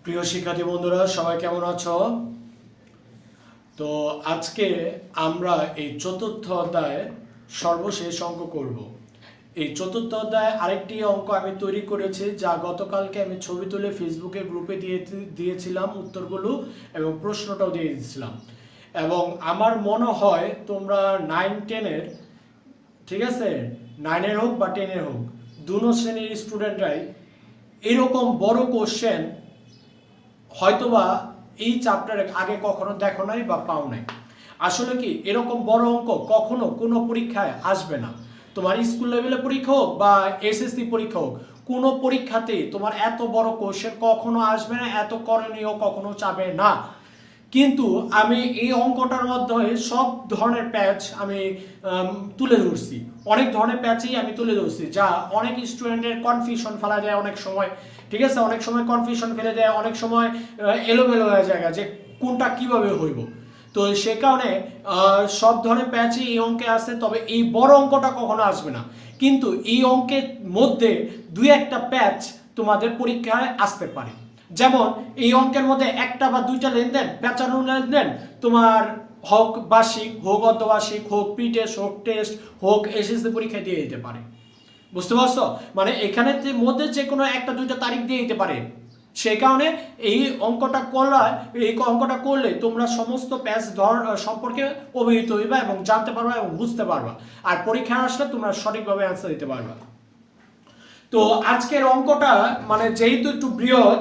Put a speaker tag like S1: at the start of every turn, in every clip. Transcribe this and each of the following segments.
S1: প্রিয় শিক্ষার্থী বন্ধুরা সবাই কেমন আছো? তো আজকে আমরা এই চতুর্থ অধ্যায়ে সর্বশেষ অঙ্ক করব। এই চতুর্থ অধ্যায়ে আরেকটি অঙ্ক আমি তৈরি করেছি, যা গতকালকে আমি ছবি তুলে ফেসবুকে গ্রুপে দিয়েছিলাম উত্তরগুলো এবং প্রশ্নটাও দিয়ে দিয়েছিলাম। এবং আমার মনে হয় তোমরা 9-10-এর, ঠিক আছে, 9-এর হোক বা 10-এর হোক, দুটো শ্রেণীর স্টুডেন্টরাই এরকম বড় কোশ্চেন হয়তোবা এই চ্যাপ্টারে আগে কখনো দেখো নাই বা পাও নাই। আসলে কি এরকম বড় অঙ্ক কখনো কোনো পরীক্ষায় আসবে না। তোমার স্কুল লেভেলে পরীক্ষা হোক বা এসএসসি পরীক্ষা হোক, কোনো পরীক্ষাতে তোমার এত বড় কোশ্চেন কখনো আসবে না, এত করণীয় কখনো চাবে না। কিন্তু আমি এই অঙ্কটার মাধ্যমে সব ধরনের প্যাচ আমি তুলে ধরছি, অনেক ধরনের প্যাচই আমি তুলে ধরছি, যা অনেক স্টুডেন্টের কনফিউশন ফেলা যায় অনেক সময়, ঠিক আছে, অনেক সময় কনফিউশন ফেলে দেয়, অনেক সময় এলোমেলো হয়ে যায় যে কোনটা কিভাবে হইব। তো সে কারণে সব ধরনের প্যাচই এই অঙ্কে আসে, তবে এই বড় অঙ্কটা কখনো আসবে না। কিন্তু এই অঙ্কের মধ্যে দুই একটা প্যাচ তোমাদের পরীক্ষায় আসতে পারে। যেমন এই অঙ্কের মধ্যে একটা বা দুইটা লেনদেন, পেঁচানো লেনদেন তোমার হোক বার্ষিক, হোক অর্ধবার্ষিক, হোক প্রি টেস্ট, হোক টেস্ট, হোক এসএসসি পরীক্ষায় দিয়ে দিতে পারে। বুঝতে পারছো? মানে এখানে মধ্যে যে কোনো একটা দুইটা তারিখ দিয়ে দিতে পারে। সেই কারণে এই অঙ্কটা করলে তোমরা সমস্ত প্যাচ সম্পর্কে অবহিত হইবা এবং জানতে পারবা এবং বুঝতে পারবা, আর পরীক্ষা আসলে তোমরা সঠিকভাবে অ্যান্সার দিতে পারবা। তো আজকের অঙ্কটা মানে যেহেতু একটু বৃহৎ,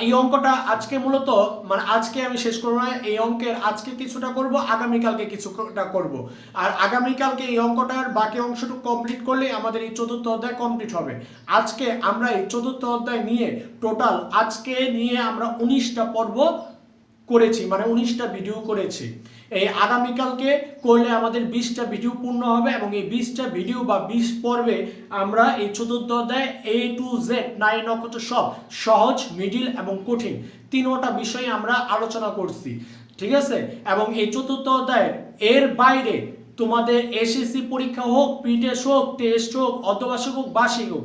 S1: এই অঙ্কটা আজকে মূলত মানে আজকে আমি শেষ করবো না। এই অঙ্কের আজকে কিছুটা করব, আগামীকালকে কিছুটা করব, আর আগামীকালকে এই অঙ্কটার বাকি অংশটুকু কমপ্লিট করলে আমাদের এই চতুর্থ অধ্যায় কমপ্লিট হবে। আজকে আমরা এই চতুর্থ অধ্যায় নিয়ে টোটাল আজকে নিয়ে আমরা 19টা পর্ব করেছি, মানে 19টা ভিডিও করেছি। এই আগামীকালকে করলে আমাদের 20টা ভিডিও পূর্ণ হবে এবং এই 20টা ভিডিও বা 20 পর্বে আমরা এই চতুর্থ অধ্যায় A to Z 9 নক্ষত্র সব সহজ, মিডিল এবং কঠিন তিনটা বিষয়ে আমরা আলোচনা করছি, ঠিক আছে। এবং এই চতুর্থ অধ্যায়ের এর বাইরে তোমাদের এসএসসি পরীক্ষা হোক, প্রি টেস্ট হোক, টেস্ট হোক, অর্ধবার্ষিক হোক, বার্ষিক হোক,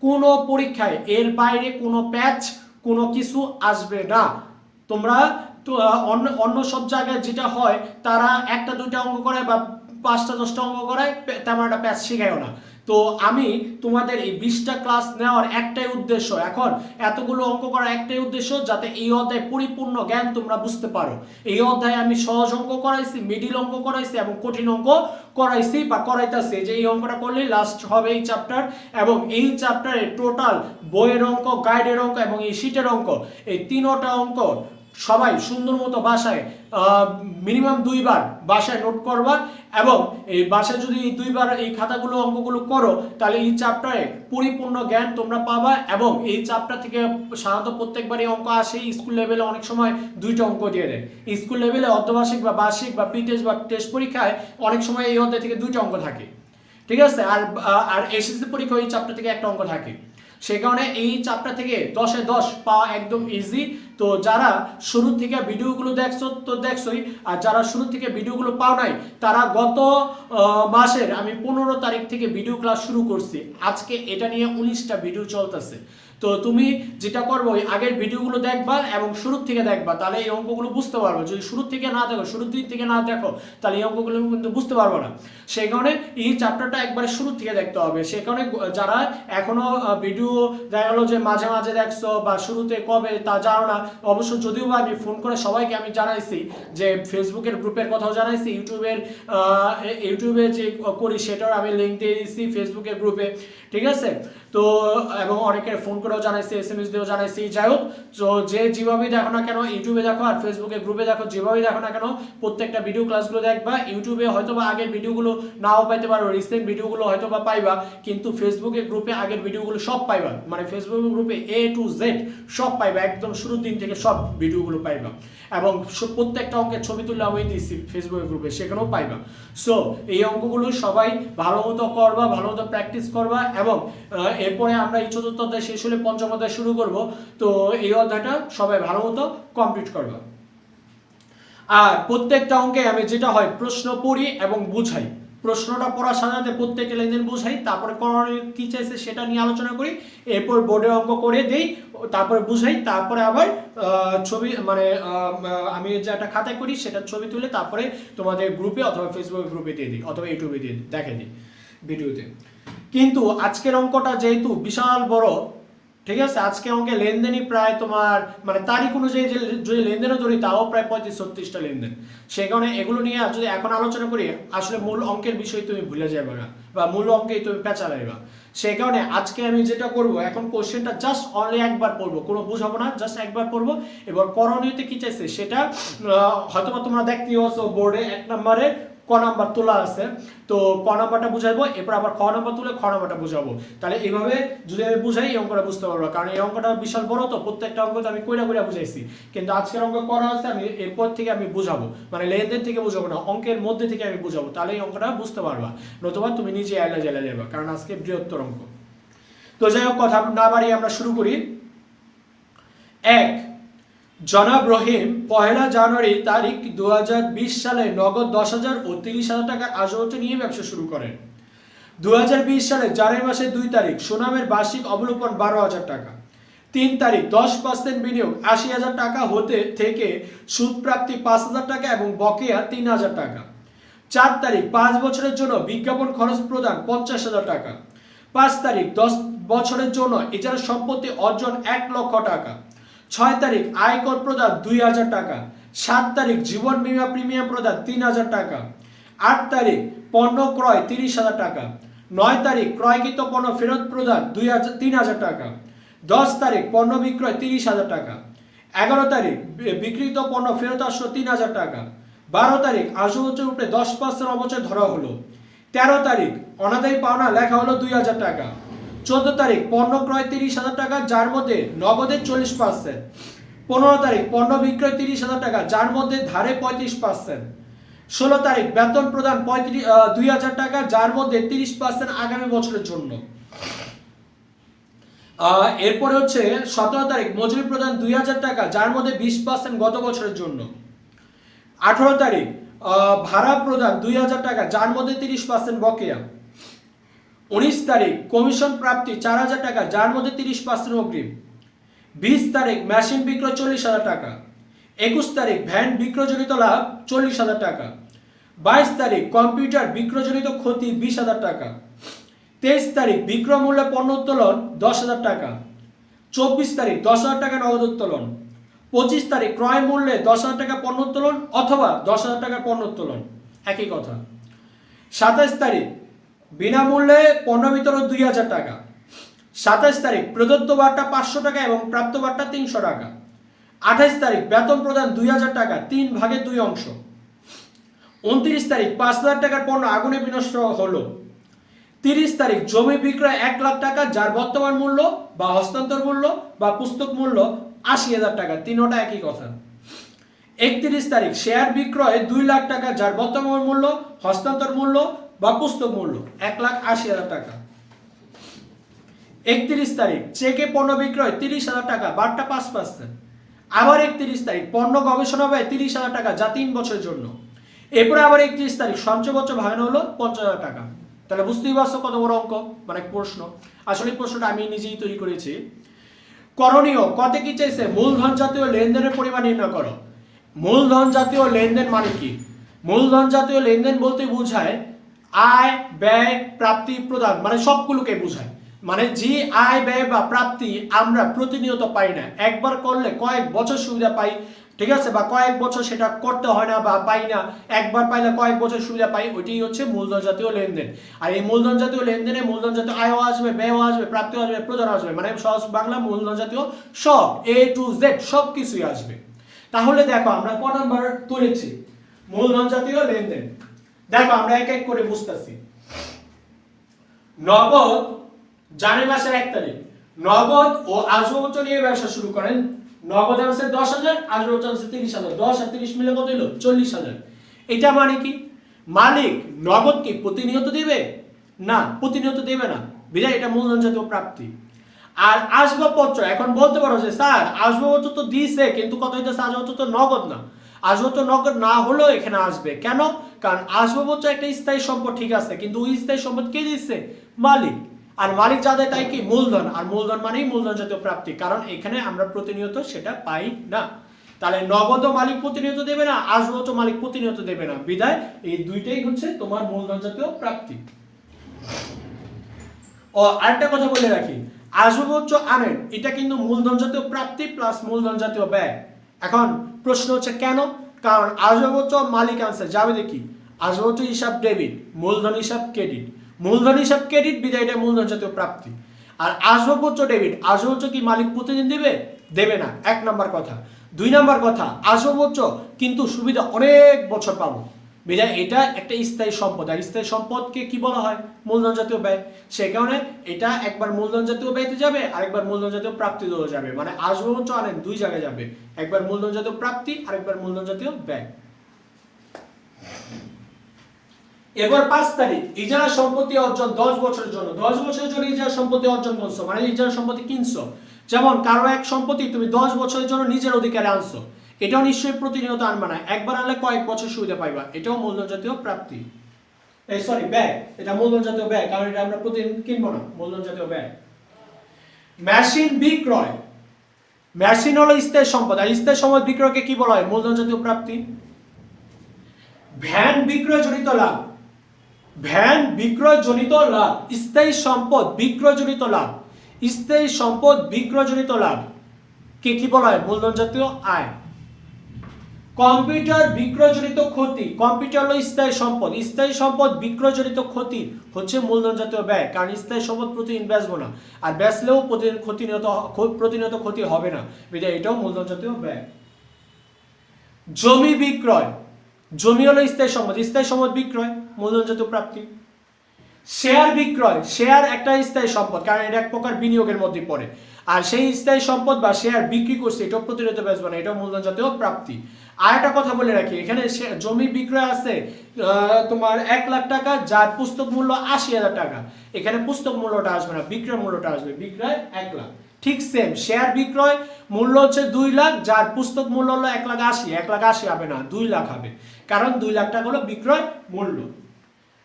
S1: কোনো পরীক্ষায় এর বাইরে কোনো প্যাচ কোনো কিছু আসবে না। তোমরা তো অন্য সব জায়গায় যেটা হয়, তারা একটা দুইটা অঙ্ক করে বা 5টা 10টা অঙ্ক করে, তেমন একটা প্যাচ শিখায়ও না। তো আমি তোমাদের এই 20টা ক্লাস নেওয়ার একটাই উদ্দেশ্য, এখন এতগুলো অঙ্ক করার একটাই উদ্দেশ্য, যাতে এই অধ্যায় পরিপূর্ণ জ্ঞান তোমরা বুঝতে পারো। এই অধ্যায়ে আমি সহজ অঙ্ক করাইছি, মিডিল অঙ্ক করাইছি এবং কঠিন অঙ্ক করাইছি বা করাইতেছি, যে এই অঙ্কটা করলে লাস্ট হবে এই চ্যাপ্টার। এবং এই চ্যাপ্টারে টোটাল বইয়ের অঙ্ক, গাইডের অঙ্ক এবং এই শীটের অঙ্ক, এই তিনটা অঙ্ক সবাই সুন্দর মতো বাসায় মিনিমাম 2বার বাসায় নোট করবা। এবং এই বাসায় যদি 2বার এই খাতাগুলো অঙ্কগুলো করো, তাহলে এই চ্যাপ্টারে পরিপূর্ণ জ্ঞান তোমরা পাবা। এবং এই চ্যাপ্টার থেকে সাধারণত প্রত্যেকবারই অঙ্ক আসে, স্কুল লেভেলে অনেক সময় 2টা অঙ্ক দিয়ে দেয়। স্কুল লেভেলে অর্ধবার্ষিক বা বার্ষিক বা প্রি টেস্ট বা টেস্ট পরীক্ষায় অনেক সময় এই অধ্যায় থেকে 2টা অঙ্ক থাকে, ঠিক আছে। আর এসএসসি পরীক্ষা এই চ্যাপ্টার থেকে একটা অঙ্ক থাকে। সে কারণে এই চ্যাপ্টার থেকে 10-এ 10 পাওয়া একদম ইজি। তো যারা শুরু থেকে ভিডিওগুলো দেখছো তো দেখছোই, আর যারা শুরু থেকে ভিডিওগুলো পাও নাই, তারা গত মাসের আমি 15 তারিখ থেকে ভিডিও ক্লাস শুরু করছি। আজকে এটা নিয়ে 19টা ভিডিও চলতেছে। তো তুমি যেটা করবো, ওই আগের ভিডিওগুলো দেখবা এবং শুরু থেকে দেখবা, তাহলে এই অঙ্কগুলো বুঝতে পারবে। যদি শুরু থেকে না দেখো, শুরুর দিক থেকে না দেখো, তাহলে এই অঙ্কগুলো কিন্তু বুঝতে পারবো না। সেই কারণে এই চ্যাপ্টারটা একবারে শুরু থেকে দেখতে হবে। সে কারণে যারা এখনো ভিডিও দেখা গেলো যে মাঝে মাঝে দেখছো বা শুরুতে কবে তা জানো না, অবশ্য যদিও বা আমি ফোন করে সবাইকে আমি জানাইছি, যে ফেসবুকের গ্রুপের কথাও জানাইছি, ইউটিউবে যে করি সেটার আমি লিঙ্ক দিয়ে দিচ্ছি ফেসবুকের গ্রুপে, ঠিক আছে। তো এবং অনেকের ফোন করেও জানাইছি, SMS দিয়েও জানাইছি। যাই হোক, তো যে যেভাবেই দেখো না কেন, ইউটিউবে দেখো আর ফেসবুকের গ্রুপে দেখো, যেভাবেই দেখো না কেন, প্রত্যেকটা ভিডিও ক্লাসগুলো দেখবা। ইউটিউবে হয়তো বা আগের ভিডিওগুলো নাও পাইতে পারো, রিসেন্ট ভিডিওগুলো হয়তো বা পাইবা, কিন্তু ফেসবুকের গ্রুপে আগের ভিডিওগুলো সব পাইবা। মানে ফেসবুকের গ্রুপে A to Z সব পাইবা, একদম শুরুর দিন থেকে সব ভিডিওগুলো পাইবা। এবং প্রত্যেকটা অঙ্কের ছবি তুলে আমি দিচ্ছি ফেসবুকের গ্রুপে, সেখানেও পাইবা। সো এই অঙ্কগুলো সবাই ভালো মতো করবা, ভালো মতো প্র্যাকটিস করবা। এবং এরপরে আমরা এই চতুর্থ অধ্যায় শেষ হলে পঞ্চম অধ্যায় শুরু করব। তো এই অধ্যায়টা সবাই ভালো মতো কমপ্লিট করবা। আর প্রত্যেকটা অঙ্কে আমি যেটা হয় প্রশ্ন পড়ি এবং বুঝাই, প্রশ্নটা পড়ার সাথে সাথে প্রত্যেকটা লেনদেন বুঝাই, তারপরে করণীয় কি চাইছে সেটা নিয়ে আলোচনা করি, এরপর বোর্ডে অঙ্ক করে দেই, তারপরে বুঝাই, তারপরে আবার ছবি মানে আমি যে একটা খাতায় করি সেটা ছবি তুলে তারপরে তোমাদের গ্রুপে অথবা ফেসবুক গ্রুপে দিয়ে দিই অথবা ইউটিউবে দিয়ে দেখে দিই ভিডিওতে। কিন্তু আজকের অঙ্কটা যেহেতু বিশাল বড়, ঠিক আছে, আজকে অঙ্কে লেনদেনই প্রায় তোমার মানে তারিখ অনুযায়ী যদি লেনদেনও ধরি তাও প্রায় 35-36টা লেনদেন। সেই কারণে এগুলো নিয়ে যদি এখন আলোচনা করি আসলে মূল অঙ্কের বিষয় তুমি ভুলে যাবে না বা মূল অঙ্কেই তুমি পেঁচা লাগবে। সেই কারণে আজকে আমি যেটা করব, এখন কোশ্চেনটা জাস্ট অনলি একবার পড়বো, কোনো বুঝাবো না, জাস্ট একবার পড়বো। এবার করণীয়তে কি চাইছে সেটা হয়তো তোমরা দেখতেই পাচ্ছ বোর্ডে 1 নম্বরে ক নাম্বার তোলা আছে, তো ক নাম্বারটা বুঝাইবো, এরপর আবার খ নাম্বার তুলে খ নাম্বারটা বুঝাবো। তাহলে এইভাবে যদি আমি বুঝাই এই অঙ্কটা বুঝতে পারবো, কারণ এই অঙ্কটা বিশাল বড়, তো প্রত্যেকটা অঙ্ক তো আমি কইরা কইরা বুঝাইছি, কিন্তু আজকের অঙ্ক করা আছে আমি এরপর থেকে আমি বুঝাবো, মানে লেনদেন থেকে বুঝাবো না, অঙ্কের মধ্যে থেকে আমি বুঝাবো, তাহলে এই অঙ্কটা বুঝতে পারবা, নতুবা তুমি নিজে এলা জেলা যাবে, কারণ আজকে বৃহত্তর অঙ্ক। তো যাই হোক, কথা না বাড়িয়ে আমরা শুরু করি। 1, জনাব রহিম 1 জানুয়ারি তারিখ 2020 সালে নগদ 10,000 ও 30,000 টাকার আসবাবপত্র নিয়ে ব্যবসা শুরু করেন। 2020 সালে জানুয়ারি মাসের 2 তারিখ সুনামের বার্ষিক অবলোকন 12,000 টাকা। 3 তারিখ 10% বিনিয়োগ 80,000 টাকা হতে থেকে সুদ প্রাপ্তি 5,000 টাকা এবং বকেয়া 3,000 টাকা। 4 তারিখ 5 বছরের জন্য বিজ্ঞাপন খরচ প্রদান 50,000 টাকা। 5 তারিখ 10 বছরের জন্য ইজারা সম্পত্তি অর্জন 1 লক্ষ টাকা। 6 তারিখ আয়কর প্রদান 2,000 টাকা। 7 তারিখ জীবন বীমা প্রিমিয়াম প্রদান 3,000 টাকা। 8 তারিখ পণ্য ক্রয় 30,000 টাকা। 9 তারিখ ক্রয়কৃত পণ্য ফেরত প্রদান 3,000 টাকা। 10 তারিখ পণ্য বিক্রয় 30,000 টাকা। 11 তারিখ বিক্রিত পণ্য ফেরত আসলো 3,000 টাকা। 12 তারিখ আসবাবপত্রের উপরে 10% অবচয় ধরা হলো। 13 তারিখ অনাদায়ী পাওনা লেখা হলো 2,000 টাকা। 14 তারিখ পণ্য ক্রয় 30,000 টাকা, যার মধ্যে নগদে 40%। 15 তারিখ পণ্য বিক্রয় 30,000 টাকা, যার মধ্যে ধারে 35%। 16 তারিখ বেতন প্রদান 2,000 টাকা, যার মধ্যে 30% আগামী বছরের জন্য। এরপরে হচ্ছে 17 তারিখ মজুরি প্রদান 2,000 টাকা, যার মধ্যে 20% গত বছরের জন্য। 18 তারিখ ভাড়া প্রদান 2,000 টাকা, যার মধ্যে 30% বকেয়া। 19 তারিখ কমিশন প্রাপ্তি 4,000 টাকা, যার মধ্যে 30% অগ্রিম। 20 তারিখ মেশিন বিক্রয় 40,000 টাকা। 21 তারিখ ভ্যান বিক্রয়জনিত লাভ 40,000 টাকা। 22 তারিখ কম্পিউটার বিক্রয়জনিত ক্ষতি 20,000 টাকা। 23 তারিখ বিক্রয় মূল্যে পণ্য উত্তোলন 10,000 টাকা। 24 তারিখ 10,000 টাকা নগদ উত্তোলন। 25 তারিখ ক্রয় মূল্যে 10,000 টাকা পণ্য উত্তোলন অথবা 10,000 টাকার পণ্য উত্তোলন, একই কথা। 27 তারিখ বিনামূল্যে পণ্য বিতরণ 2,000 টাকা। 27 তারিখ প্রদত্ত বার্তা 500 টাকা এবং প্রাপ্ত বার্তা 300 টাকা। 28 তারিখ বেতন প্রদান 2,000 টাকা, 3 ভাগে 2 অংশ। 29 তারিখ 5,000 টাকার পণ্য আগুনে বিনষ্ট হলো। 30 তারিখ জমি বিক্রয় 1 লাখ টাকা, যার বর্তমান মূল্য বা হস্তান্তর মূল্য বা পুস্তক মূল্য 80,000 টাকা, তিনোটা একই কথা। 31 তারিখ শেয়ার বিক্রয় 2 লাখ টাকা, যার বর্তমান মূল্য, হস্তান্তর মূল্য বা পুস্তক মূল্য 1,80,000 টাকা। 31 তারিখ চেকে পণ্য বিক্রয় 30,000 টাকা, বার্তা 5%। আবার 31 তারিখ পণ্য গবেষণা ব্যয় 30,000 টাকা, যা 3 বছরের জন্য। এরপরে আবার 31 তারিখ সঞ্চয় বছর ভাগানো হলো 50,000 টাকা। তাহলে বুঝতেই পারছো কত বড় অঙ্ক, মানে প্রশ্ন। আসলে এই প্রশ্নটা আমি নিজেই তৈরি করেছি। করণীয় কতে কি চাইছে, মূলধন জাতীয় লেনদেনের পরিমাণ নির্ণয় করো। মূলধন জাতীয় লেনদেন মানে কি? মূলধন জাতীয় লেনদেন বলতে বোঝায় আয় ব্যয় প্রাপ্তি প্রদান, মানে সবগুলোকে বোঝায়। মানে যে আয় ব্যয় বা প্রাপ্তি আমরা প্রতিনিয়ত পাই না, একবার করলে কয়েক বছর সুবিধা পাই, ঠিক আছে, বা কয়েক বছর সেটা করতে হয় না বা পাই না, একবার পাইলে কয়েক বছর সুবিধা পাই, ওইটাই হচ্ছে মূলধন জাতীয় লেনদেন। আর এই মূলধন জাতীয় লেনদেনে মূলধন জাতীয় আয়ও আসবে, ব্যয়ও আসবে, প্রাপ্তিও আসবে, প্রদান আসবে, মানে সহজ বাংলা মূলধন জাতীয় সব A to Z সব কিছুই আসবে। তাহলে দেখো আমরা ক নাম্বার তুলেছি মূলধন জাতীয় লেনদেন। দেখো আমরা এক এক করে বুঝতেছি। নগদ জানুয়ারি মাসের 1 তারিখ নগদ ও আসবাবপত্র নিয়ে ব্যবসা শুরু করেন। নগদ আছে 10,000, আসবাবপত্র আছে 30,000, 10 আর 30 মিলে কত হলো 40,000। এটা মানে কি, মালিক নগদ কি প্রতিনিয়ত দিবে না, প্রতিনিয়ত দেবে না, বিধায় এটা মূলধন জাতীয় প্রাপ্তি। আর আসবাবপত্র এখন বলতে পারো যে স্যার আসবাবপত্র তো দিছে কিন্তু কত হইতেছে, আসবাবপত্র তো নগদ না, আসবো তো নগদ না হলেও এখানে আসবে। কেন? কারণ আসবাব হচ্ছে একটা স্থায়ী সম্পদ, ঠিক আছে, কিন্তু ওই স্থায়ী সম্পদ কে দিচ্ছে? মালিক। আর মালিক যাদের তাই কি মূলধন, আর মূলধন মানেই মূলধন জাতীয় প্রাপ্তি, কারণ এখানে আমরা প্রতিনিয়ত সেটা পাই না। তাহলে নগদ মালিক প্রতিনিয়ত দেবে না, আসবাব তো মালিক প্রতিনিয়ত দেবে না, বিধায় এই দুইটাই হচ্ছে তোমার মূলধন জাতীয় প্রাপ্তি। ও আরেকটা কথা বলে রাখি, আসবাব হচ্ছে আনেন, এটা কিন্তু মূলধন জাতীয় প্রাপ্তি প্লাস মূলধন জাতীয় ব্যয়। এখন প্রশ্ন হচ্ছে কেন? কারণ আসবাব হচ্ছে মালিক আনছে, যাবে দেখি আসবাব হচ্ছে হিসাব ডেবিট, মূলধন হিসাব ক্রেডিট, মূলধন হিসাব ক্রেডিট, বিধায় এটা মূলধন জাতীয় প্রাপ্তি। আর আসবাব হচ্ছে ডেবিট, আসবাব হচ্ছে কি মালিক প্রতিদিন দেবে? দেবে না, এক নাম্বার কথা। দুই নাম্বার কথা, আসবাব হচ্ছে কিন্তু সুবিধা অনেক বছর পাবো, বিধায় এটা একটা স্থায়ী সম্পদ, আর স্থায়ী সম্পদকে কি বলা হয়? মূলধন জাতীয় ব্যয়। সে কারণে এটা একবার মূলধন জাতীয় ব্যয়তে যাবে, আরেকবার মূলধন জাতীয় প্রাপ্তি দেওয়া যাবে, মানে আসবাব হচ্ছে অনেক দুই জায়গায় যাবে, একবার মূলধন জাতীয় প্রাপ্তি, আরেকবার মূলধন জাতীয় ব্যয়। এবার 5 তারিখ, ইজারা সম্পত্তি অর্জন 10 বছরের জন্য। 10 বছরের জন্য ইজারা সম্পত্তি অর্জন করছো, মানে ইজারা সম্পত্তি কিনছো। যেমন কারো এক সম্পত্তি তুমি 10 বছরের জন্য নিজের অধিকারে আনছো, এটাও নিশ্চয়ই প্রতিনিয়ত আনবা না, একবার আনলে কয়েক বছর সুবিধা পাইবা, এটাও মূলধন জাতীয় প্রাপ্তি, এই সরি ব্যয়, এটা মূলধন জাতীয় ব্যয়, কারণ এটা আমরা প্রতিদিন কিনবো না, মূলধন জাতীয় ব্যয়। মেশিন বিক্রয়, মেশিন হলো স্থায়ী সম্পদ, আর স্থায়ী সম্পদ বিক্রয়কে কি বলা হয়? মূলধন জাতীয় প্রাপ্তি। ভ্যান বিক্রয় জনিত লাভ, ভ্যান বিক্রয় জনিত লাভ, স্থায়ী সম্পদ বিক্রয় জনিত লাভ, স্থায়ী সম্পদ বিক্রয় জনিত লাভ কে কি বলা হয়? মূলধন জাতীয় আয়। কম্পিউটার বিক্রয়জনিত ক্ষতি, কম্পিউটার হলো স্থায়ী সম্পদ, স্থায়ী সম্পদ বিক্রয়জনিত ক্ষতি হচ্ছে মূলধন জাতীয় ব্যয়, কারণ স্থায়ী সম্পদ প্রতিদিন বেচবো না, আর বেচলেও প্রতিনিয়ত ক্ষতি হবে না, বিধায় এটাও মূলধন জাতীয় ব্যয়। জমি বিক্রয়, জমি হলো স্থায়ী সম্পদ, স্থায়ী সম্পদ বিক্রয় মূলধন জাতীয় প্রাপ্তি। শেয়ার বিক্রয়, শেয়ার একটা স্থায়ী সম্পদ, কারণ এটা এক প্রকার বিনিয়োগের মধ্যে পড়ে, আর সেই স্থায়ী সম্পদ বা শেয়ার বিক্রি করছে, এটাও প্রতিনিয়ত বেচবো না, এটাও মূলধন জাতীয় প্রাপ্তি। আর একটা কথা বলে রাখি, এখানে জমি বিক্রয় আছে তোমার 1 লাখ টাকা, যার পুস্তক মূল্য 80,000 টাকা, এখানে পুস্তক মূল্যটা আসবে না, বিক্রয় মূল্যটা আসবে, বিক্রয় 1 লাখ। ঠিক সেম, শেয়ার বিক্রয় মূল্য হচ্ছে 2 লাখ, যার পুস্তক মূল্য হলো 1,80,000, 1,80,000 হবে না, 2 লাখ হবে, কারণ 2 লাখ টাকা হলো বিক্রয় মূল্য।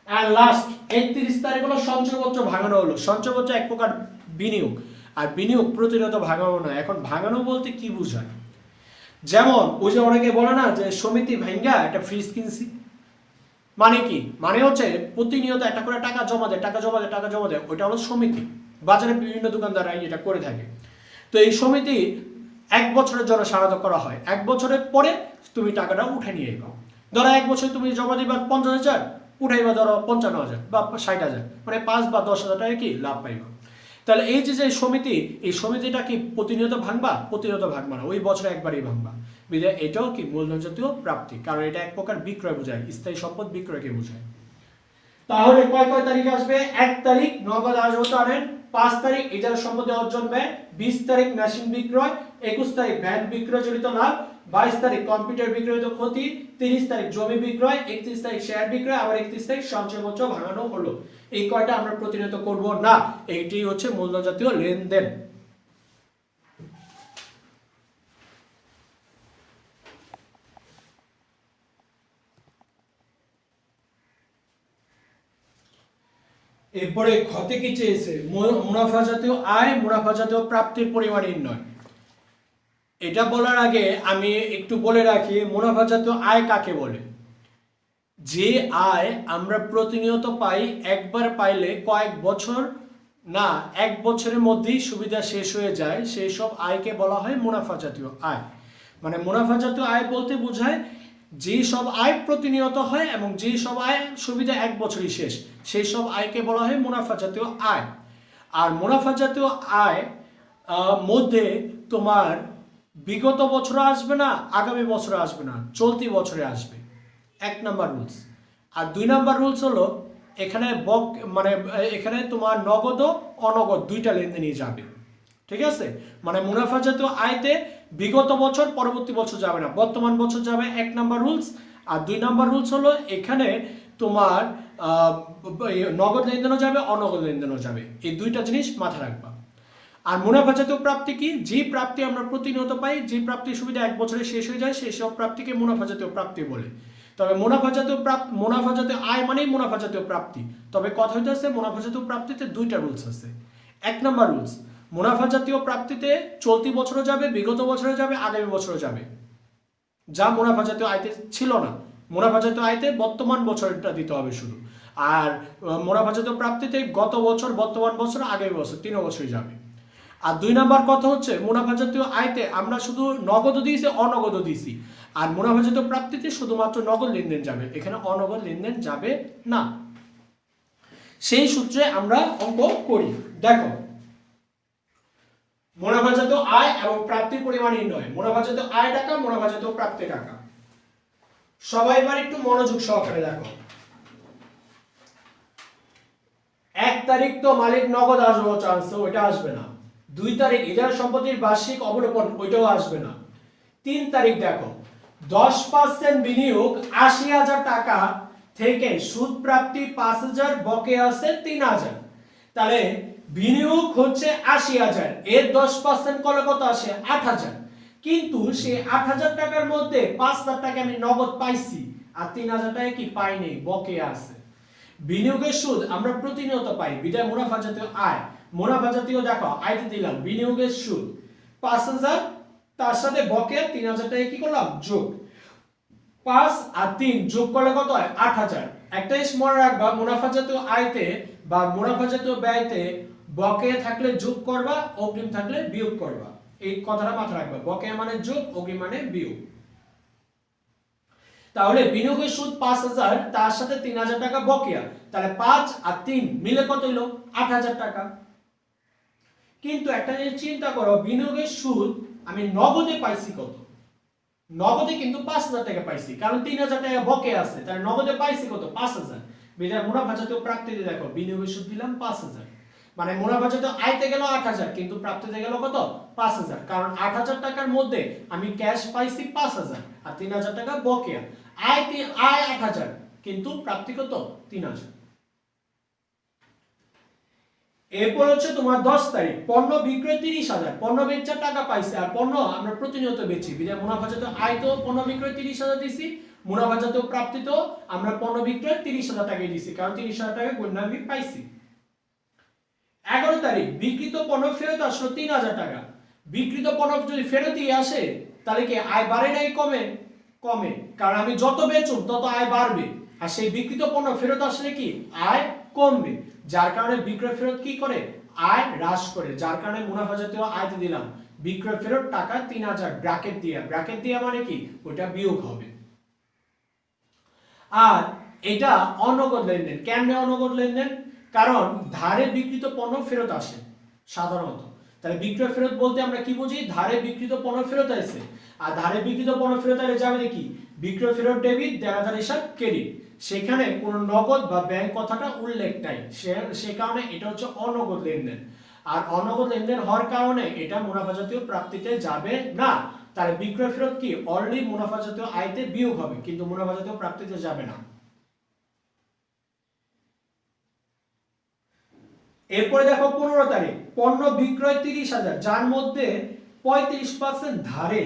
S1: আর লাস্ট 31 তারিখ হলো সঞ্চয়পত্র ভাঙানো হলো। সঞ্চয়পত্র এক প্রকার বিনিয়োগ, আর বিনিয়োগ প্রতিনিয়ত ভাঙানো না। এখন ভাঙানো বলতে কি বোঝায়? যেমন ওই যে অনেকে বলে না যে সমিতি ভাঙ্গা একটা ফ্রিজ কিনছি, মানে কি? মানে হচ্ছে প্রতিনিয়ত একটা করে টাকা জমা দেয়, টাকা জমা দেয়, টাকা জমা দেয়, ওইটা হলো সমিতি। বাজারে বিভিন্ন দোকানদাররা এটা করে থাকে। তো এই সমিতি 1 বছরের জন্য সারাদ করা হয়, 1 বছরের পরে তুমি টাকাটা উঠে নিয়ে যাও। ধরো 1 বছর তুমি জমা দিবা 50,000, উঠাইবা ধরো 55,000 বা 60,000, মানে 5 বা 10,000 টাকা কি লাভ পাইবা। তাহলে এই যে সমিতি, এই সমিতিটা কি প্রতিনিয়ত ভাঙবা? প্রতিনিয়ত ভাঙবা না, ওই বছরে একবারই ভাঙবা, বিধায় এটাও কি মূলধন জাতীয় প্রাপ্তি, কারণ এটা এক প্রকার বিক্রয় বোঝায়, স্থায়ী সম্পদ বিক্রয়কে বোঝায়। তাহলে কয় তারিখ আসবে? 1 তারিখ নগদ আসবো আনেন, 5 তারিখ ইজারা সম্পত্তি অর্জন ব্যয়, 20 তারিখ মেশিন বিক্রয়, 21 তারিখ ভ্যান বিক্রয় জনিত লাভ, 22 তারিখ কম্পিউটার বিক্রয়িত ক্ষতি, 30 তারিখ জমি বিক্রয়, 31 তারিখ শেয়ার বিক্রয়, আবার 31 তারিখ সঞ্চয়পত্র ভাঙানো হলো। এই কয়টা আমরা প্রতিনিয়ত করব না, এইটি হচ্ছে মূলধন জাতীয় লেনদেন। এরপরে ক্ষতে কি চেয়েছে? মুনাফা জাতীয় আয়, মুনাফা জাতীয় প্রাপ্তির পরিমাণ নির্ণয়। এটা বলার আগে আমি একটু বলে রাখি, মুনাফা জাতীয় আয় কাকে বলে? যে আয় আমরা প্রতিনিয়ত পাই, একবার পাইলে কয়েক বছর না 1 বছরের মধ্যেই সুবিধা শেষ হয়ে যায়, সেই সব আয়কে বলা হয় মুনাফা জাতীয় আয়। মানে মুনাফা জাতীয় আয় বলতে বোঝায় যে সব আয় প্রতিনিয়ত হয় এবং যে সব আয় সুবিধা 1 বছরই শেষ, সেই সব আয়কে বলা হয় মুনাফা জাতীয় আয়। আর মুনাফা জাতীয় আয় মধ্যে তোমার বিগত বছরে আসবে না, আগামী বছরে আসবে না, চলতি বছরে আসবে, 1 নাম্বার রুলস। আর 2 নাম্বার রুলস হলো এখানে এখানে তোমার নগদ ও অনগদ দুইটা লেনদেনই যাবে, ঠিক আছে? মানে মুনাফা জাতীয় আয়তে বিগত বছর পরবর্তী বছর যাবে না, বর্তমান বছর যাবে, 1 নাম্বার রুলস। আর 2 নাম্বার রুলস হলো এখানে তোমার নগদ লেনদেনও যাবে, অনগদ লেনদেনও যাবে, এই দুইটা জিনিস মাথায় রাখবা। আর মুনাফা জাতীয় প্রাপ্তি কি? যে প্রাপ্তি আমরা প্রতিনিয়ত পাই, যে প্রাপ্তির সুবিধা এক বছরে শেষ হয়ে যায়, সেই সব প্রাপ্তিকে মুনাফা জাতীয় প্রাপ্তি বলে। তবে মুনাফা জাতীয় আয় মানেই মুনাফা জাতীয় প্রাপ্তি। তবে কথা হইতেছে মুনাফা জাতীয় প্রাপ্তিতে দুইটা রুলস আছে। এক নম্বর রুলস, মুনাফা জাতীয় প্রাপ্তিতে চলতি বছরও যাবে, বিগত বছরে যাবে, আগামী বছরও যাবে, যা মুনাফা জাতীয় আয়তে ছিল না। মুনাফা জাতীয় আয়তে বর্তমান বছরটা দিতে হবে শুধু। আর মুনাফা জাতীয় প্রাপ্তিতে গত বছর, বর্তমান বছর, আগামী বছর, 3 বছরই যাবে। আর 2 নম্বর কথা হচ্ছে মুনাফা জাতীয় আয়তে আমরা শুধু নগদও দিয়েছি, অনগদও দিয়েছি। আর মুনাফা জাতীয় প্রাপ্তিতে শুধুমাত্র নগদ লেনদেন যাবে, এখানে অনগদ লেনদেন যাবে না। সেই সূত্রে আমরা অঙ্ক করি। দেখো, মুনাফা জাতীয় আয় এবং প্রাপ্তির পরিমাণ নির্ণয়। মুনাফা জাতীয় আয় টাকা, মুনাফা জাতীয় প্রাপ্তি টাকা। সবাই এবার একটু মনোযোগ সহকারে দেখো। 1 তারিখ তো মালিক নগদ আসবে চান্স, ওইটা আসবে না। 2 তারিখ ইজারা সম্পত্তির বার্ষিক অবলোকন, ওইটাও আসবে না। 3 তারিখ দেখো 10% বিনিয়োগ 80,000 টাকা থেকে সুদ প্রাপ্তি 5,000, বকেয়া আছে 3,000। তাহলে বিনিয়োগ হচ্ছে 80,000, এর 10% করলে কত আসে? 8,000। কিন্তু সেই 8,000 টাকার মধ্যে 5,000 টাকা আমি নগদ পাইছি, আর 3,000 টাকা কি পাইনি, বকেয়া আছে। বিনিয়োগের সুদ আমরা প্রতিনিয়ত পাই, বিদায় মুনাফা জাতীয় আয়। মুনাফা জাতীয় দেখো আয়তে দিলাম বিনিয়োগের সুদ 5,000, তার সাথে বকেয়া 3,000 টাকা কি করলাম? যোগ। 5 আর 3 যোগ করলে কত হয়? 8,000। একটা জিনিস মনে রাখবা, মুনাফা জাতীয় আয়তে বা মুনাফা জাতীয় ব্যয়তে বকেয়া থাকলে যোগ করবা, অগ্রিম থাকলে বিয়োগ করবা। এই কথাটা মাথায় রাখবা, বকেয়া মানে যোগ, অগ্রিম মানে বিয়োগ। তাহলে বিনিয়োগের সুদ 5,000, তার সাথে 3,000 টাকা বকেয়া, তাহলে 5 আর 3 মিলে কত হলো? 8,000 টাকা। কিন্তু একটা জিনিস চিন্তা করো, বিনিয়োগের সুদ আমি নগদে পাইছি কত? নগদে কিন্তু 5,000 টাকা পাইছি, কারণ 3,000 টাকা বকেয়া আছে, তাহলে নগদে পাইছি কত? 5,000। বিদায় মুনাফা জাতীয় প্রাপ্তিতে দেখো বিনিয়োগের সুদ দিলাম 5,000, মানে মুনাফা জাতীয় আয়তে গেল 8,000, কিন্তু প্রাপ্তিতে গেল কত? 5,000। কারণ 8,000 টাকার মধ্যে আমি ক্যাশ পাইছি 5,000 আর 3,000 টাকা বকেয়া। আয় 8,000, কিন্তু প্রাপ্তি কত? 3,000। এরপর হচ্ছে তোমার 10 তারিখ, পণ্য বিক্রয় 30,000, পণ্য বেচার টাকা পাইছে, আর পণ্য আমরা প্রতিনিয়ত বেচি, বিদায় মুনাফা জাতীয় আয় তো পণ্য বিক্রয় 30,000 দিছি, মুনাফা জাতীয় প্রাপ্তি তো আমরা পণ্য বিক্রয় 30,000 টাকায় দিছি, কারণ 30,000 টাকা গণ্য আমি পাইছি। 11 তারিখ বিক্রিত পণ্য ফেরত আসলো 3,000 টাকা। বিক্রিত পণ্য যদি ফেরতই আসে তাহলে কি আয় বাড়ে নাই কমে? কমে, কারণ আমি যত বেচুন তত আয় বাড়বে, আর সেই বিক্রিত পণ্য ফেরত আসলে কি আয় কমবে, যার কারণে বিক্রয় ফেরত কি করে? আয় হ্রাস করে, যার কারণে মুনাফা জাতীয় আয়তে দিলাম বিক্রয় ফেরত টাকা 3,000, ব্র্যাকেট দিয়ে মানে কি ওটা বিয়োগ হবে। আর এটা অনগদ লেনদেন। কেমনে অনগদ লেনদেন? কারণ ধারে বিক্রিত পণ্য ফেরত আসে সাধারণত, তাহলে বিক্রয় ফেরত বলতে আমরা কি বুঝি? ধারে বিক্রিত পণ্য ফেরত আসে, আর ধারে বিক্রিত পণ্য ফেরত আসলে যাবে কি বিক্রয় ফেরত ডেবিট, দেনাদার হিসাব ক্রেডিট। সেখানে কোনো নগদ বা ব্যাংক কথাটা উল্লেখ নাই, সে কারণে এটা হচ্ছে অনগদ লেনদেন। আর অনগদ লেনদেন হওয়ার কারণে এটা মুনাফা জাতীয় প্রাপ্তিতে যাবে না। তাহলে বিক্রয় ফেরত কি অলরেডি মুনাফা জাতীয় আয়তে বিয়োগ হবে, কিন্তু মুনাফা জাতীয় প্রাপ্তিতে যাবে না। এরপরে দেখো 15 তারিখ, পণ্য বিক্রয় 30,000, যার মধ্যে 35% ধারে,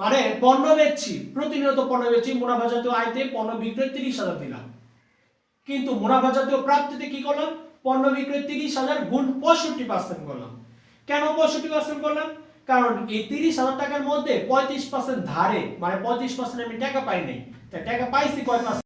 S1: মানে পণ্য বেচছি, প্রতিনিয়ত পণ্য বেচছি, মুনাফা জাতীয় আয়তে পণ্য বিক্রয় 30,000 দিলাম, কিন্তু মুনাফা জাতীয় প্রাপ্তিতে কি করলাম? পণ্য বিক্রয় 30,000 গুণ 65% করলাম। কেন 65% করলাম? কারণ এই 30,000 টাকার মধ্যে 35% ধারে, মানে 35% আমি টাকা পাই নাই, তাই টাকা পাইছি কয় পার্সেন্ট?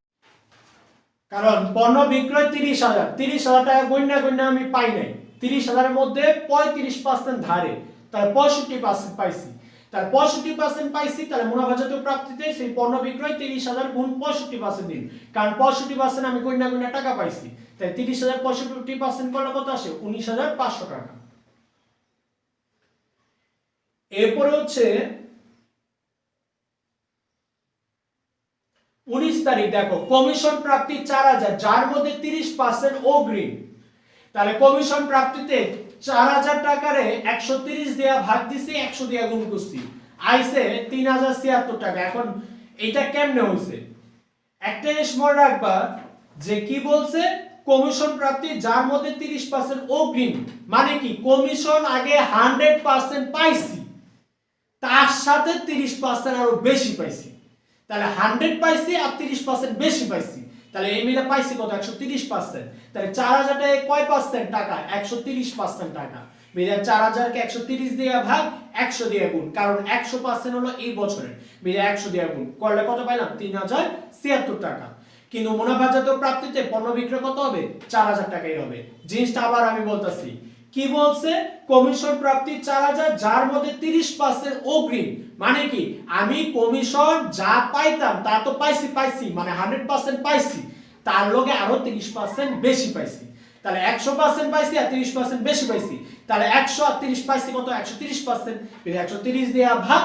S1: কারণ পণ্য বিক্রয় 30,000 টাকা গণ্য আমি পাই নাই, 30,000 এর মধ্যে 35% ধারে, তাহলে 65% পাইছি। তাহলে 65% পাইছি, তাহলে মুনাফা জাতীয় প্রাপ্তিতে সেই পণ্য বিক্রয় 30,000 গুণ 65% দিন, কারণ 65% আমি গণ্য টাকা পাইছি, তাই 30,000 65% করলে কত আসে? 19,500 টাকা। এরপরে হচ্ছে 19 তারিখ, দেখো কমিশন প্রাপ্তি 4,000, যার মধ্যে 30% অগ্রিম। তাহলে কমিশন প্রাপ্তিতে 4,000 টাকারে 130 দেয়া ভাগ দিছি, 100 দেয়া গুণ করছি, আইছে 3,076 টাকা। এখন এটা কেমনে হইছে? একটা জিনিস মনে রাখবা যে কি বলছে, কমিশন প্রাপ্তি যার মধ্যে 30% অগ্রিম, মানে কি কমিশন আগে 100% পাইছি, তার সাথে 30% আরো বেশি পাইছি, তাহলে 100 পাইছি আর 30% বেশি পাইছি, তাহলে এই মিলে পাইছি কত 130%। তাহলে 4000 টাকা কয় পার্সেন্ট টাকা 130% টাকা, মিলে 4000 কে 130 দিয়ে ভাগ 100 দিয়ে গুণ, কারণ 100% হলো এই বছরের, মিলে 100 দিয়ে গুণ করলে কত পাইলাম 3076 টাকা। কিন্তু মুনাফাজাত প্রাপ্তিতে পণ্য বিক্রয় কত হবে 4000 টাকাই হবে। জিনিসটা আবার আমি বলতাছি, কি বলছে কমিশন প্রাপ্তি 4000 যার মধ্যে 30% অগ্রিম, মানে কি আমি কমিশন যা পাইতাম তা তো পাইছি মানে 100% পাইছি, তার লগে আরো 30% বেশি পাইছি, তাহলে 100% পাইছি আর 30% বেশি পাইছি, তাহলে 100 আর 30 পাইছি কত 130%, 130 দিয়া ভাগ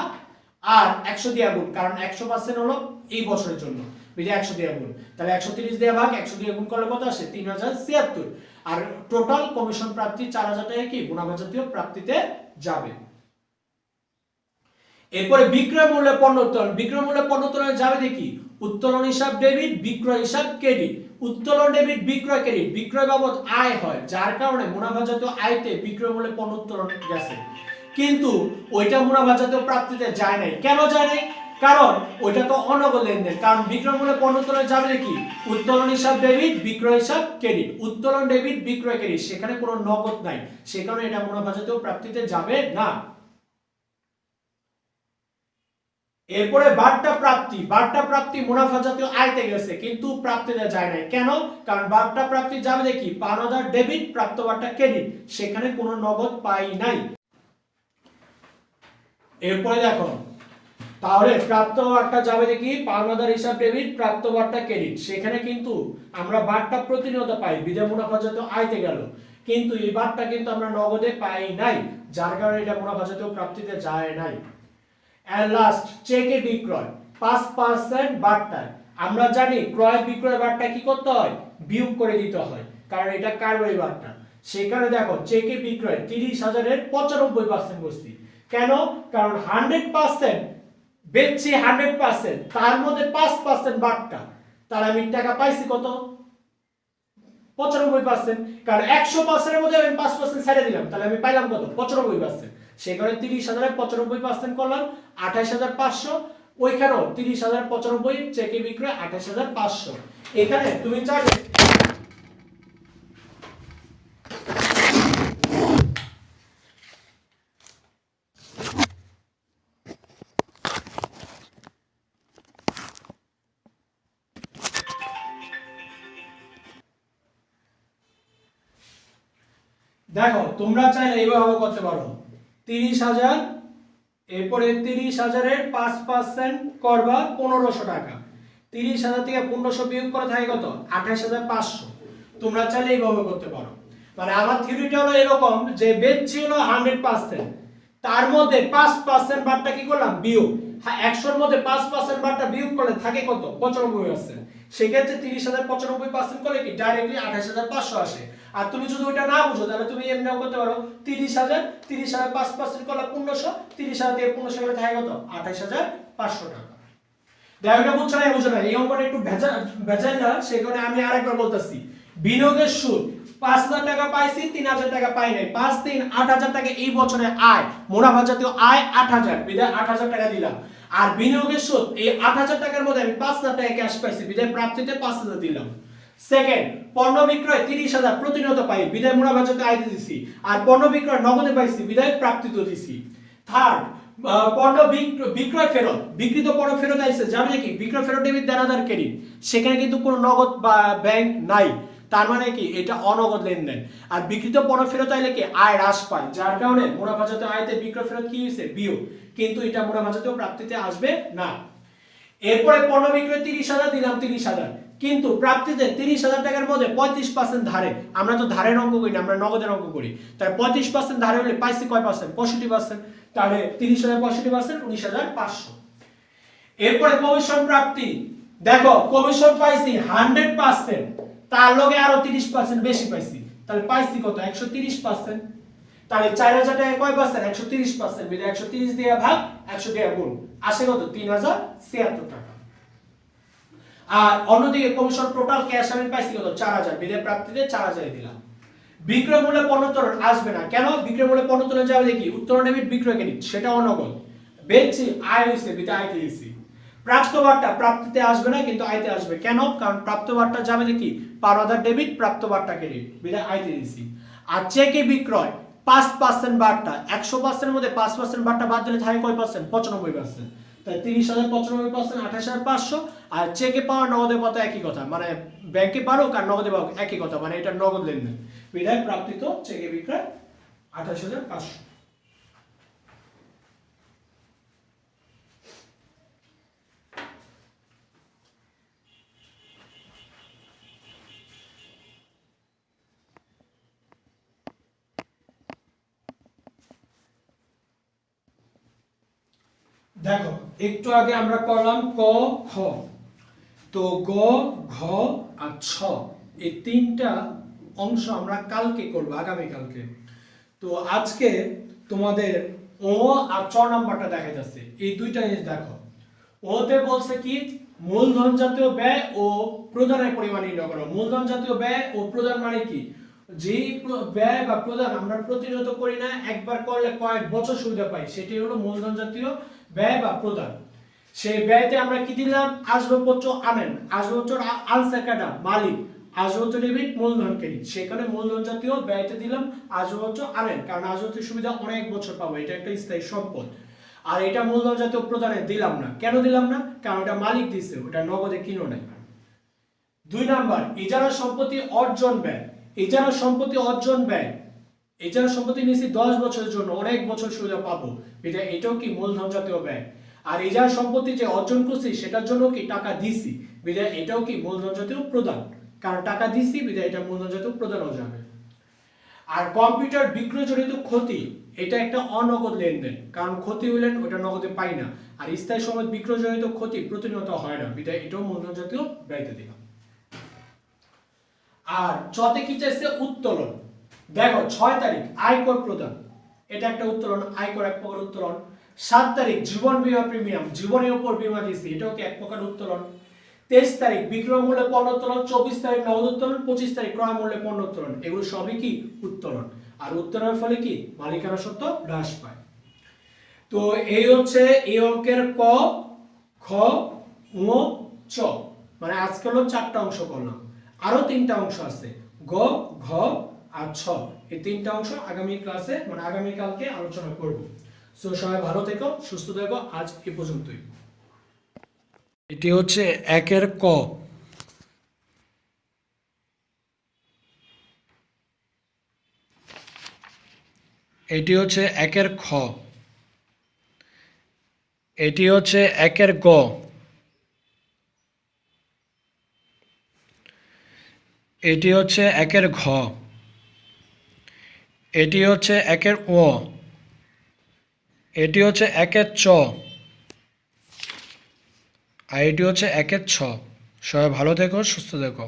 S1: আর 100 দিয়া গুণ, কারণ 100% হলো এই বছরের জন্য, 100 দিয়া গুণ, তাহলে 130 দিয়া ভাগ 100 দিয়া গুণ করলে কত আসে 3076। আর টোটাল কমিশন প্রাপ্তি 4000 টাকা কি মুনাফা জাতীয় প্রাপ্তিতে যাবে। এরপরে বিক্রয় মূল্যে পণ্য উত্তোলন, বিক্রয় মূল্যে পণ্য উত্তোলনে যাবে দেখি উত্তোলন হিসাব ডেবিট, বিক্রয় হিসাব ক্রেডিট। উত্তোলন ডেবিট, বিক্রয় ক্রেডিট, বিক্রয় বাবদ আয় হয়, যার কারণে মুনাফা জাতীয় আয়তে বিক্রয় মূল্যে পণ্য উত্তোলন গেছে, কিন্তু ওইটা মুনাফা জাতীয় প্রাপ্তিতে যায় নাই। কেন যায় নাই? কারণ ওইটা তো অনগদ লেনদেন, কারণ বিক্রয় মূল্যে পণ্য উত্তোলনে যাবে দেখি উত্তোলন হিসাব ডেবিট, বিক্রয় হিসাব ক্রেডিট। উত্তোলন ডেবিট, বিক্রয় ক্রেডিট, সেখানে কোনো নগদ নাই, সে কারণে এটা মুনাফা জাতীয় প্রাপ্তিতে যাবে না। এরপরে বার্তা প্রাপ্তি, বার্তা প্রাপ্তি মুনাফা জাতীয় আয়তে গেছে কিন্তু প্রাপ্তিতে যায় নাই। কেন? কারণ বার্তা প্রাপ্তি যাবে দেখি পাওনাদার ডেবিট, প্রাপ্ত বার্তা ক্রেডিট, সেখানে কোনো নগদ পাই নাই। এরপরে দেখো তাহলে প্রাপ্ত বার্তা যাবে দেখি পাওনাদার হিসাব ডেবিট, প্রাপ্ত বার্তা ক্রেডিট, সেখানে কিন্তু আমরা বার্তা প্রতিনিয়ত পাই, বিদায় মুনাফা জাতীয় আয়তে গেল, কিন্তু এই বার্তা কিন্তু আমরা নগদে পাই নাই, যার কারণে এটা মুনাফা জাতীয় প্রাপ্তিতে যায় নাই। And last চেকে বিক্রয় 5% বার্তায়, আমরা জানি ক্রয় বিক্রয় বার্তা কি করতে হয় বিয়োগ করে দিতে হয়, কারণ এটা কারবারি বার্তা। সেখানে দেখো চেকে বিক্রয় 30,000 এর 95% বসছি। কেন? কারণ 100% বেচছি 100%, তার মধ্যে 5% বার্তা, তাহলে আমি টাকা পাইছি কত 95%, কারণ 100% এর মধ্যে আমি 5% ছেড়ে দিলাম, তাহলে আমি পাইলাম কত 95%। সেখানে 30,000 এর 95% করলাম 28,500, ওইখানেও 30,000 95 চেকে বিক্রয় 28,500। এখানে তুমি চাইলে দেখো তোমরা চাইলে এইভাবে করতে পারো 30,000, এরপরে 30,000 এর 5% করবা 1500 টাকা, 30,000 থেকে 1500 বিয়োগ করে থাকে কত 28,500। তোমরা চাইলে এইভাবে করতে পারো, মানে আমার থিওরিটা হলো এরকম যে বেচছি হলো 100%, তার মধ্যে 5% বারটা কি করলাম বিয়োগ, 100 এর মধ্যে 5% বারটা বিয়োগ করলে থাকে কত 95%। সেক্ষেত্রে 30,000 95% করলে কি ডাইরেক্টলি 28,500 আসে। আর তুমি যদি ওইটা না বুঝো তাহলে তুমি এমনিও করতে পারো 30,000 5% করলে 1500, 30,000 থেকে 1500 গেলে থাকে কত 28,500 টাকা। দেখো এটা বুঝছো না বুঝো না, এই অঙ্কটা একটু ভেজাল না, সেখানে আমি আরেকবার বলতেছি। বিনিয়োগের সুদ 5,000 টাকা পাইছি, 3,000 টাকা পাই নাই, 5 3 8,000 টাকা এই বছরে আয়, মুনাফা জাতীয় আয় 8,000, বিদায় 8,000 টাকা দিলাম। আর বিনিয়োগের সুদ এই 8,000 টাকার মধ্যে আমি 5,000 টাকা ক্যাশ পাইছি, বিদায় প্রাপ্তিতে 5,000 দিলাম। সেকেন্ড, পণ্য বিক্রয় 30,000 প্রতিনিয়ত পাই, বিদায় মুনাফা জাতীয় আয় দিছি, আর পণ্য বিক্রয় নগদে পাইছি, বিদায় প্রাপ্তিতে দিছি। থার্ড, পণ্য বিক্রয় ফেরত, বিক্রিত পণ্য ফেরত আইছে, জানেন কি বিক্রয় ফেরত ডেবিট দেনাদার ক্রেডিট, সেখানে কিন্তু কোনো নগদ বা ব্যাংক নাই, তার মানে কি এটা অনগদ লেনদেন। আর বিক্রিত পণ্য ফেরত আইলে কি আয় হ্রাস পায়, যার কারণে মুনাফা জাতীয় আয়তে বিক্রয় ফেরত কি হইছে বিয়োগ, কিন্তু এটা মুনাফা জাতীয় প্রাপ্তিতে আসবে না। এরপরে পণ্য বিক্রয় 30,000 দিলাম 30,000, কিন্তু প্রাপ্তিতে 30,000 টাকার মধ্যে 35% ধারে, আমরা তো ধারের অঙ্ক করি না, আমরা নগদের অঙ্ক করি, তাই 35% ধারে হলে পাইছি কয় পার্সেন্ট 65%, তাহলে 30,000 65% 19,500। এরপরে কমিশন প্রাপ্তি, দেখো কমিশন পাইছি 100%, তার লগে আরো 30% বেশি পাইছি, তাহলে পাইছি কত 130%, তাহলে 4,000 টাকা কয় পার্সেন্ট 130%, বিলে 130 দিয়ে ভাগ 100 দিয়ে গুণ আসে কত 3,076 টাকা। আর অন্যদিকে কমিশন টোটাল ক্যাশ আমি পাইছি কত 4000, বিদায় প্রাপ্তিতে 4000 দিলাম। বিক্রয় মূল্যে পণ্য উত্তোলন আসবে না কেন? বিক্রয় মূল্যে পণ্য উত্তোলন যাবে দেখি উত্তোলন ডেবিট বিক্রয় ক্রেডিট, সেটা অনগদ। বেচছি আয় হইছে, বিদায় আয়তে দিছি। প্রাপ্ত বার্তা প্রাপ্তিতে আসবে না কিন্তু আয়তে আসবে কেন? কারণ প্রাপ্ত বার্তা যাবে দেখি পাওনাদার ডেবিট, প্রাপ্ত বার্তা ক্রেডিট, বিদায় আয়তে দিছি। আর চেকে বিক্রয় 5% বার্তা, 100% এর মধ্যে 5% বার্তা বাদ দিলে থাকে কয় পার্সেন্ট? 95%। তাই 30,000 95%, 28,500। আর চেকে পাওয়া নগদে পাওয়া একই কথা, মানে ব্যাংকে পারো আর নগদে পাও একই কথা, মানে এটা নগদ লেনদেন। বিদায় প্রাপ্তিত চেকে বিক্রয় 28,500। দেখো একটু আগে আমরা করলাম ক খ, তো গ ঘ আর ছ এই তিনটা অংশ আমরা কালকে করব, আগামী কালকে। তো আজকে তোমাদের ও আর চ নাম্বারটা দেখা যাচ্ছে, এই দুইটা জিনিস দেখো। ওতে বলছে কি মূলধন জাতীয় ব্যয় ও প্রদানের পরিমাণ নির্ণয় করো। মূলধন জাতীয় ব্যয় ও প্রদান মানে কি? যে ব্যয় বা প্রদান আমরা প্রতিনিয়ত করি না, একবার করলে কয়েক বছর সুবিধা পাই, সেটি হলো মূলধন জাতীয় ব্যয় বা প্রদান। সেই ব্যয়তে আমরা কি দিলাম? আসবাবপত্র আনেন, আসবাবপত্র আনছে কাটা মালিক, আসবাবপত্র ডেবিট মূলধন ক্রেডিট, সেখানে মূলধন জাতীয় ব্যয়তে দিলাম আসবাবপত্র আনেন, কারণ আসবাবপত্রের সুবিধা অনেক বছর পাবো, এটা একটা স্থায়ী সম্পদ। আর এটা মূলধন জাতীয় প্রদানে দিলাম না, কেন দিলাম না? কারণ এটা মালিক দিছে, ওটা নগদে কিনো নাই। 2 নাম্বার ইজারা সম্পত্তি অর্জন ব্যয়। ইজারা সম্পত্তি অর্জন ব্যয়, ইজারা সম্পত্তি নিয়েছি 10 বছরের জন্য, অনেক বছর সুবিধা পাবো, এটাও কি মূলধন জাতীয় ব্যয়। আর ইজারা সম্পত্তি যে অর্জন করছি সেটার জন্য কি টাকা দিছি, বিধায় এটাও কি মূলধন জাতীয় প্রদান, কারণ টাকা দিছি বিধায় এটা মূলধন জাতীয় প্রদান হয়ে যাবে। আর কম্পিউটার বিক্রয় জনিত ক্ষতি, এটা একটা অনগদ লেনদেন, কারণ ক্ষতি হইলে ওটা নগদে পাই না। আর স্থায়ী সম্পদ বিক্রয় জনিত ক্ষতি প্রতিনিয়ত হয় না, বিধায় এটাও মূলধন জাতীয় ব্যয়তে দিলাম। আর চতে কি চাইছে? উত্তোলন। দেখো 6 তারিখ আয়কর প্রদান, এটা একটা উত্তোলন, আয়কর এক প্রকার উত্তোলন। 7 তারিখ জীবন বীমা প্রিমিয়াম, জীবনের উপর বীমা দিছি, এটাও কি এক প্রকার উত্তোলন। 23 তারিখ বিক্রয় মূল্যে পণ্য উত্তোলন, 24 তারিখ নগদ উত্তোলন, 25 তারিখ ক্রয় মূল্যে পণ্য উত্তোলন, এগুলো সবই কি উত্তোলন। আর উত্তোলনের ফলে কি মালিকানা সত্ত্ব হ্রাস পায়। তো এই হচ্ছে এই অঙ্কের ক খ ঙ চ, মানে আজকে হলো 4টা অংশ করলাম, আরো 3টা অংশ আছে গ ঘ আর ছ। এই 3টা অংশ আগামী ক্লাসে মানে আগামী কালকে আলোচনা করব। সো সবাই ভালো থেকো, সুস্থ থেকো, আজ এই পর্যন্তই। এটি হচ্ছে 1-এর ক, এটি হচ্ছে 1-এর খ, এটি হচ্ছে 1-এর গ, এটি হচ্ছে 1-এর ঘ, এটি হচ্ছে 1-এর ও, এটি হচ্ছে 1-এর চ, আর এটি হচ্ছে 1-এর ছ। সবাই ভালো থেকো, সুস্থ থেকো।